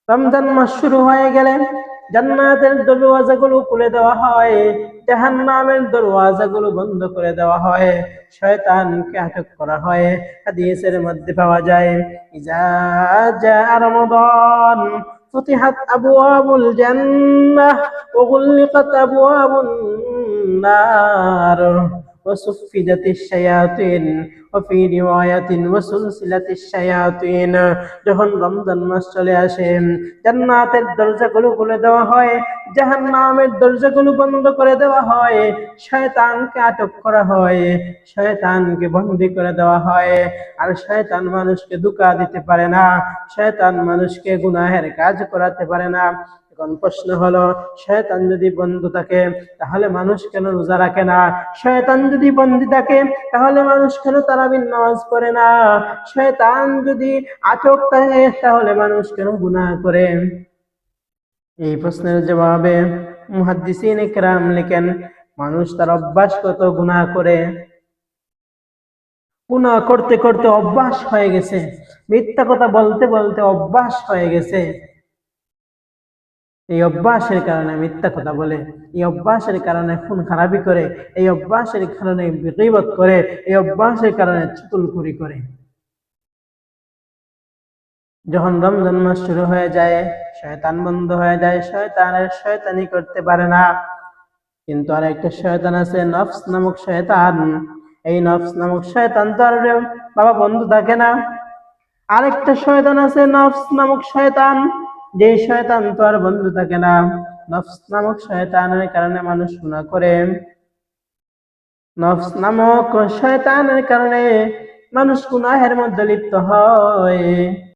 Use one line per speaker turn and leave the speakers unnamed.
রমজান মাস শুরু হয়ে গেলে জান্নাতের দরওয়াজাগুলো খুলে দেওয়া হয়, জাহান্নামের দরওয়াজাগুলো বন্ধ করে দেওয়া হয়, শয়তানকে আটক করা হয়। হাদিসের মধ্যে পাওয়া যায়, ইজা জা রমাদান ফুতিহাত আবওয়াবুল জান্নাহ ওয়া গুলিকাত আবওয়াবুন নার ওয়া সুফিদাতিশ শায়াতিন ওয়া ফি রিওয়ায়াতিন ওয়া সুলসিলাতিশ শায়াতিন। যখন রমজান মাস চলে আসে, জান্নাতের দরজাগুলো খুলে দেওয়া হয়, জাহান্নামের দরজাগুলো বন্ধ করে দেওয়া হয়, শয়তানকে আটক করা হয়, শয়তানকে বন্দী করে দেওয়া হয়। আর শয়তান মানুষকে ধোঁকা দিতে পারে না, শয়তান মানুষকে গুনাহের কাজ করাতে পারে না। এখন প্রশ্ন হলো, শয়তান যদি বন্ধ থাকে তাহলে মানুষ কেন রোজা রাখে না? শয়তান যদি বন্দী থাকে তাহলে মানুষ কেন তারাবির নামাজ পড়ে না? শয়তান যদি আটক থাকে তাহলে মানুষ কেন গুনাহ করে? এই প্রশ্নের জবাবে মুহাদ্দিসিন ইকরাম লিখেন, মানুষ তার অভ্যাসগত গুনাহ করে, গুনাহ করতে করতে অভ্যাস হয়ে গেছে, মিথ্যা কথা বলতে বলতে অভ্যাস হয়ে গেছে। এই অভ্যাসের কারণে মিথ্যা কথা বলে, এই অভ্যাসের কারণে খুন খারাপি করে, এই অভ্যাসের কারণে গীবত করে, এই অভ্যাসের কারণে চুগলখড়ি করে। যখন রমজান মাস শুরু হয়ে যায়, শয়তান বন্ধ হয়ে যায়, শয়তানের শয়তানি করতে পারে না। কিন্তু আর একটা শয়তান আছে, নফস নামক শয়তান। এই নফস নামক শয়তান তো আর বাবা বন্ধু থাকে না। আরেকটা শয়তান আছে, নফস নামক শয়তান, যে শয়তান তো আর বন্ধু থাকে না। নফস নামক শয়তানের কারণে মানুষ গুনাহ করে, নফস নামক শয়তানের কারণে মানুষ গুনাহের মধ্যে লিপ্ত হয়।